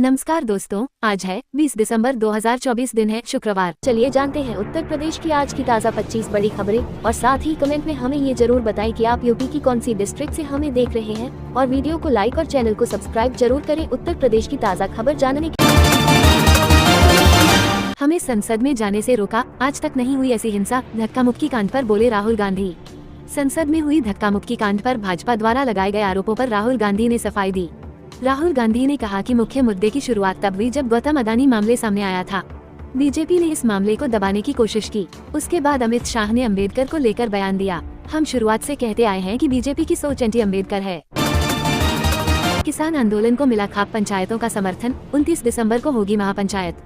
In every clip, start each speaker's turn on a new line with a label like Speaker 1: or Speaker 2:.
Speaker 1: नमस्कार दोस्तों, आज है 20 दिसंबर 2024, दिन है शुक्रवार।
Speaker 2: चलिए जानते हैं उत्तर प्रदेश की आज की ताज़ा 25 बड़ी खबरें और साथ ही कमेंट में हमें ये जरूर बताएं कि आप यूपी की कौन सी डिस्ट्रिक्ट से हमें देख रहे हैं और वीडियो को लाइक और चैनल को सब्सक्राइब जरूर करें उत्तर प्रदेश की ताज़ा खबर जानने के।
Speaker 1: हमें संसद में जाने से रोका, आज तक नहीं हुई ऐसी हिंसा, धक्का मुक्की कांड पर बोले राहुल गांधी। संसद में हुई धक्का मुक्की कांड पर भाजपा द्वारा लगाए गए आरोपों पर राहुल गांधी ने सफाई दी। राहुल गांधी ने कहा कि मुख्य मुद्दे की शुरुआत तब हुई जब गौतम अदानी मामले सामने आया था। बीजेपी ने इस मामले को दबाने की कोशिश की। उसके बाद अमित शाह ने अंबेडकर को लेकर बयान दिया। हम शुरुआत से कहते आए हैं कि बीजेपी की सोच एंटी अंबेडकर है। किसान आंदोलन को मिला खाप पंचायतों का समर्थन, 29 दिसंबर को होगी महापंचायत।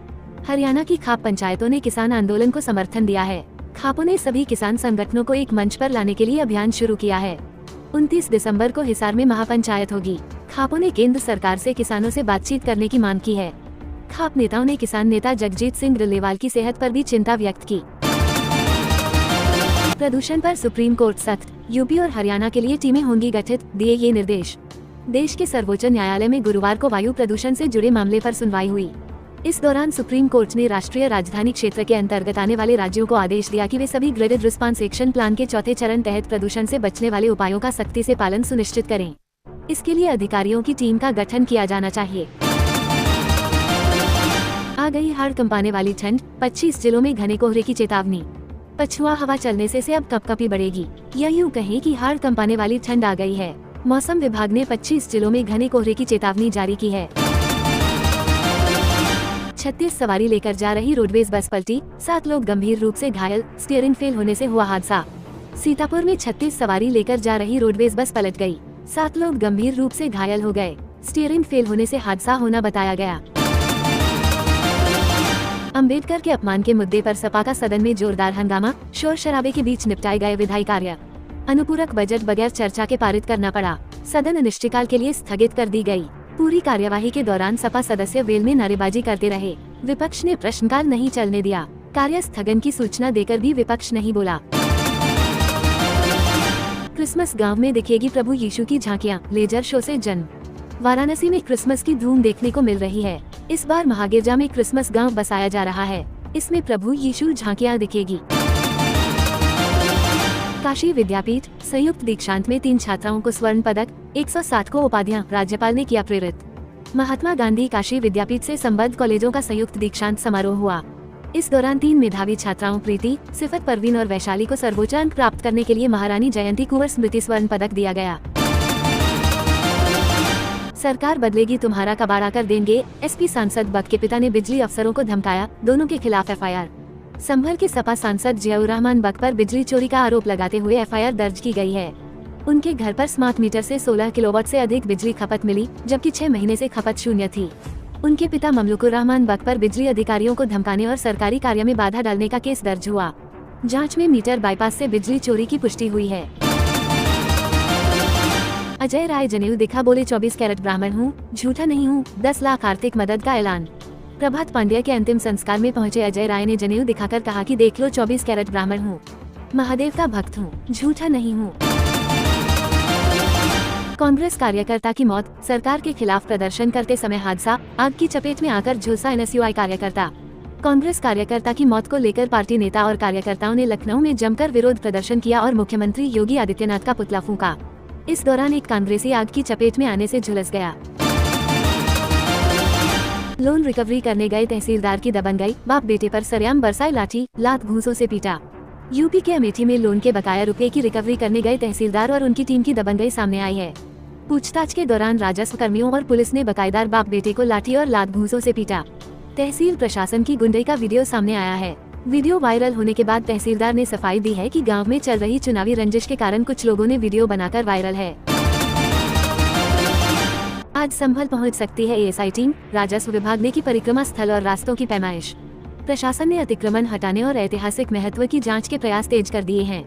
Speaker 1: हरियाणा की खाप पंचायतों ने किसान आंदोलन को समर्थन दिया है। खापों ने सभी किसान संगठनों को एक मंच पर लाने के लिए अभियान शुरू किया है। 29 दिसंबर को हिसार में महापंचायत होगी। खापों ने केंद्र सरकार से किसानों से बातचीत करने की मांग की है। खाप नेताओं ने किसान नेता जगजीत सिंह ग्रेवाल की सेहत पर भी चिंता व्यक्त की। प्रदूषण पर सुप्रीम कोर्ट सख्त, यूपी और हरियाणा के लिए टीमें होंगी गठित, दिए ये निर्देश। देश के सर्वोच्च न्यायालय में गुरुवार को वायु प्रदूषण से जुड़े मामले पर सुनवाई हुई। इस दौरान सुप्रीम कोर्ट ने राष्ट्रीय राजधानी क्षेत्र के अंतर्गत आने वाले राज्यों को आदेश दिया कि वे सभी ग्रेडेड रिस्पांस एक्शन प्लान के चौथे चरण तहत प्रदूषण से बचने वाले उपायों का सख्ती से पालन सुनिश्चित करें। इसके लिए अधिकारियों की टीम का गठन किया जाना चाहिए। आ गई हाड़ कंपाने वाली ठंड, 25 जिलों में घने कोहरे की चेतावनी। पछुआ हवा चलने से अब कपकपी बढ़ेगी, या यूं कहें कि हाड़ कंपाने वाली ठंड आ गई है। मौसम विभाग ने 25 जिलों में घने कोहरे की चेतावनी जारी की है। 36 सवारी लेकर जा रही रोडवेज बस पलटी, 7 लोग गंभीर रूप से घायल, स्टीयरिंग फेल होने से हुआ हादसा। सीतापुर में 36 सवारी लेकर जा रही रोडवेज बस पलट गई, 7 लोग गंभीर रूप से घायल हो गए, स्टीयरिंग फेल होने से हादसा होना बताया गया। अंबेडकर के अपमान के मुद्दे पर सपा का सदन में जोरदार हंगामा, शोर शराबे के बीच निपटाए गए विधायी कार्य। अनुपूरक बजट बगैर चर्चा के पारित करना पड़ा, सदन अनिश्चितकाल के लिए स्थगित कर दी गई। पूरी कार्यवाही के दौरान सपा सदस्य वेल में नारेबाजी करते रहे। विपक्ष ने प्रश्नकाल नहीं चलने दिया। कार्य स्थगन की सूचना देकर भी विपक्ष नहीं बोला। क्रिसमस गांव में दिखेगी प्रभु यीशु की झांकियां, लेजर शो से जन्म। वाराणसी में क्रिसमस की धूम देखने को मिल रही है। इस बार महागिरजा में क्रिसमस गांव बसाया जा रहा है। इसमें प्रभु यीशु झांकियां दिखेगी। काशी विद्यापीठ संयुक्त दीक्षांत में 3 छात्राओं को स्वर्ण पदक, 160 को उपाधियां, राज्यपाल ने किया प्रेरित। महात्मा गांधी काशी विद्यापीठ से संबद्ध कॉलेजों का संयुक्त दीक्षांत समारोह हुआ। इस दौरान 3 मेधावी छात्राओं प्रीति, सिफत परवीन और वैशाली को सर्वोच्च अंक प्राप्त करने के लिए महारानी जयंती कुंवर स्मृति स्वर्ण पदक दिया गया। सरकार बदलेगी तुम्हारा कबाड़ा कर देंगे, एसपी सांसद बक के पिता ने बिजली अफसरों को धमकाया, दोनों के खिलाफ एफआईआर। संभल के सपा सांसद जियाउर रहमान बक पर बिजली चोरी का आरोप लगाते हुए एफआईआर दर्ज की गई है। उनके घर पर स्मार्ट मीटर से 16 किलोवाट से अधिक बिजली खपत मिली, जबकि 6 महीने से खपत शून्य थी। उनके पिता ममलुकुर रहमान बक पर बिजली अधिकारियों को धमकाने और सरकारी कार्य में बाधा डालने का केस दर्ज हुआ। जांच में मीटर बाईपास से बिजली चोरी की पुष्टि हुई है। अजय राय जनेऊ दिखा, बोले 24 कैरेट ब्राह्मण हूँ, झूठा नहीं हूँ, 10 लाख आर्थिक मदद का ऐलान। प्रभात पांड्या के अंतिम संस्कार में पहुंचे अजय राय ने जनेऊ दिखाकर कहा कि देख लो 24 कैरेट ब्राह्मण हूँ, महादेव का भक्त हूँ, झूठा नहीं हूँ। कांग्रेस कार्यकर्ता की मौत, सरकार के खिलाफ प्रदर्शन करते समय हादसा, आग की चपेट में आकर झुलसा एनएसयूआई कार्यकर्ता। कांग्रेस कार्यकर्ता की मौत को लेकर पार्टी नेता और कार्यकर्ताओं ने लखनऊ में जमकर विरोध प्रदर्शन किया और मुख्यमंत्री योगी आदित्यनाथ का पुतला फूंका। इस दौरान एक कांग्रेसी आग की चपेट में आने से झुलस गया। लोन रिकवरी करने गए तहसीलदार की दबंग गई, बाप बेटे पर सरेआम बरसाई लाठी, लात घूंसों से पीटा। यूपी के अमेठी में लोन के बकाया रुपए की रिकवरी करने गए तहसीलदार और उनकी टीम की दबंगई सामने आई है। पूछताछ के दौरान राजस्व कर्मियों और पुलिस ने बकायेदार बाप बेटे को लाठी और लात घूंसों से पीटा। तहसील प्रशासन की गुंडई का वीडियो सामने आया है। वीडियो वायरल होने के बाद तहसीलदार ने सफाई दी है कि गाँव में चल रही चुनावी रंजिश के कारण कुछ लोगों ने वीडियो बनाकर वायरल है। आज संभल पहुंच सकती है एएसआई टीम, राजस्व विभाग ने की परिक्रमा स्थल और रास्तों की पैमाइश। प्रशासन ने अतिक्रमण हटाने और ऐतिहासिक महत्व की जांच के प्रयास तेज कर दिए हैं।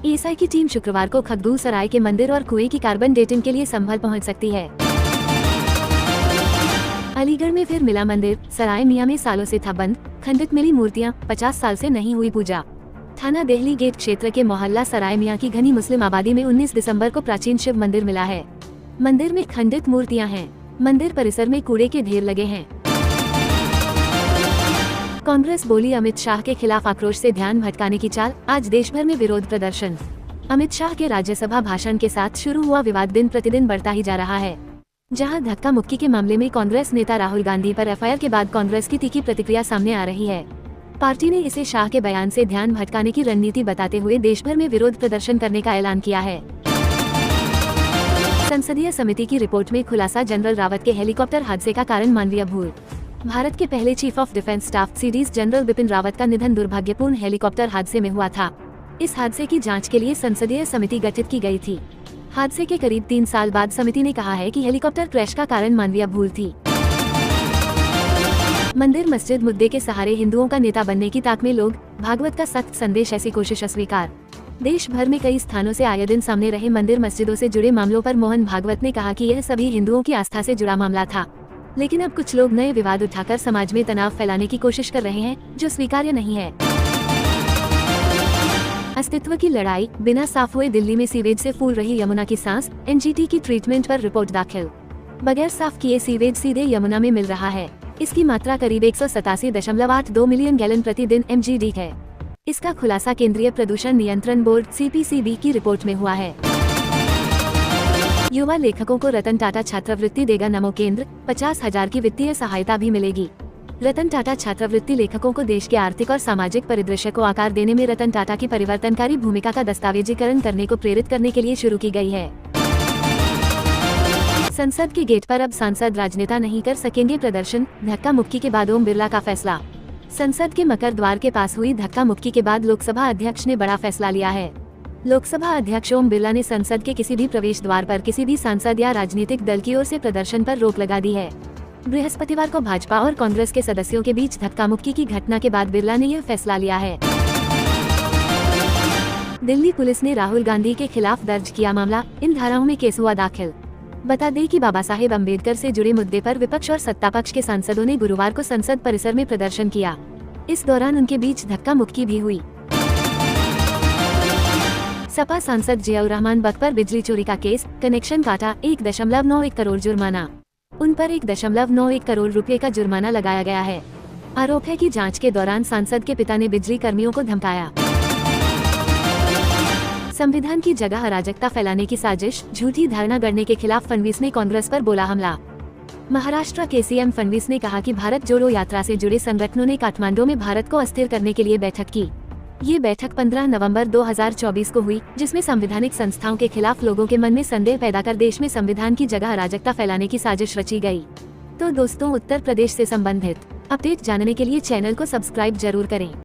Speaker 1: एएसआई की टीम शुक्रवार को खगदूर सराय के मंदिर और कुएं की कार्बन डेटिंग के लिए संभल पहुंच सकती है। अलीगढ़ में फिर मिला मंदिर, सराय मियां में सालों से था बंद, खंडित मिली मूर्तियां, 50 साल से नहीं हुई पूजा। थाना देहली गेट क्षेत्र के मोहल्ला सराय मियां की घनी मुस्लिम आबादी में 19 दिसंबर को प्राचीन शिव मंदिर मिला है। मंदिर में खंडित मूर्तियां हैं। मंदिर परिसर में कूड़े के ढेर लगे हैं। कांग्रेस बोली अमित शाह के खिलाफ आक्रोश से ध्यान भटकाने की चाल, आज देश भर में विरोध प्रदर्शन। अमित शाह के राज्यसभा भाषण के साथ शुरू हुआ विवाद दिन प्रतिदिन बढ़ता ही जा रहा है। जहां धक्का मुक्की के मामले में कांग्रेस नेता राहुल गांधी पर एफआईआर के बाद कांग्रेस की तीखी प्रतिक्रिया सामने आ रही है। पार्टी ने इसे शाह के बयान से ध्यान भटकाने की रणनीति बताते हुए देश भर में विरोध प्रदर्शन करने का ऐलान किया है। संसदीय समिति की रिपोर्ट में खुलासा, जनरल रावत के हेलीकॉप्टर हादसे का कारण मानवीय भूल। भारत के पहले chief of defence staff CDS general Bipin Rawat का निधन दुर्भाग्यपूर्ण हेलीकॉप्टर हादसे में हुआ था। इस हादसे की जांच के लिए संसदीय समिति गठित की गई थी। हादसे के करीब 3 साल बाद समिति ने कहा है कि हेलीकॉप्टर क्रैश का कारण मानवीय भूल थी। मंदिर मस्जिद मुद्दे के सहारे हिंदुओं का नेता बनने की ताक में लोग, भागवत का सख्त संदेश, ऐसी कोशिश अस्वीकार। देश भर में कई स्थानों से आए दिन सामने रहे मंदिर मस्जिदों से जुड़े मामलों पर मोहन भागवत ने कहा कि यह सभी हिंदुओं की आस्था से जुड़ा मामला था, लेकिन अब कुछ लोग नए विवाद उठाकर समाज में तनाव फैलाने की कोशिश कर रहे हैं, जो स्वीकार्य नहीं है। अस्तित्व की लड़ाई, बिना साफ हुए दिल्ली में सीवेज से फूल रही यमुना की सांस, एनजीटी की ट्रीटमेंट पर रिपोर्ट दाखिल। बगैर साफ किए सीवेज सीधे यमुना में मिल रहा है। इसकी मात्रा करीब 187.82 मिलियन गैलन प्रतिदिन (mgd) है। इसका खुलासा केंद्रीय प्रदूषण नियंत्रण बोर्ड (CPCB) की रिपोर्ट में हुआ है। युवा लेखकों को रतन टाटा छात्रवृत्ति देगा नमो केंद्र, 50,000 की वित्तीय सहायता भी मिलेगी। रतन टाटा छात्रवृत्ति लेखकों को देश के आर्थिक और सामाजिक परिदृश्य को आकार देने में रतन टाटा की परिवर्तनकारी भूमिका का दस्तावेजीकरण करने को प्रेरित करने के लिए शुरू की गई है। संसद के गेट पर अब सांसद राजनेता नहीं कर सकेंगे प्रदर्शन, धक्का मुक्की के बाद ओम बिरला का फैसला। संसद के मकर द्वार के पास हुई धक्का मुक्की के बाद लोकसभा अध्यक्ष ने बड़ा फैसला लिया है। लोकसभा अध्यक्ष ओम बिरला ने संसद के किसी भी प्रवेश द्वार पर किसी भी सांसद या राजनीतिक दल की ओर से प्रदर्शन पर रोक लगा दी है। बृहस्पतिवार को भाजपा और कांग्रेस के सदस्यों के बीच धक्का मुक्की की घटना के बाद बिरला ने यह फैसला लिया है। दिल्ली पुलिस ने राहुल गांधी के खिलाफ दर्ज किया मामला, इन धाराओं में केस हुआ दाखिल। बता दें कि बाबा साहेब अम्बेडकर से जुड़े मुद्दे पर विपक्ष और सत्तापक्ष के सांसदों ने गुरुवार को संसद परिसर में प्रदर्शन किया। इस दौरान उनके बीच धक्का मुक्की भी हुई। सपा सांसद जियाउर रहमान बख्श पर बिजली चोरी का केस, कनेक्शन काटा, 1.91 करोड़ जुर्माना। उन पर 1.91 करोड़ रुपए का जुर्माना लगाया गया है। आरोप है कि जांच के दौरान सांसद के पिता ने बिजली कर्मियों को धमकाया। संविधान की जगह अराजकता फैलाने की साजिश, झूठी धारणा गढ़ने के खिलाफ फडणवीस ने कांग्रेस पर बोला हमला। महाराष्ट्र के सीएम फडणवीस ने कहा कि भारत जोड़ो यात्रा से जुड़े संगठनों ने काठमांडू में भारत को अस्थिर करने के लिए बैठक की। ये बैठक 15 नवंबर 2024 को हुई, जिसमें संवैधानिक संस्थाओं के खिलाफ लोगों के मन में संदेह पैदा कर देश में संविधान की जगह अराजकता फैलाने की साजिश रची गई। तो दोस्तों, उत्तर प्रदेश से संबंधित अपडेट जानने के लिए चैनल को सब्सक्राइब जरूर करें।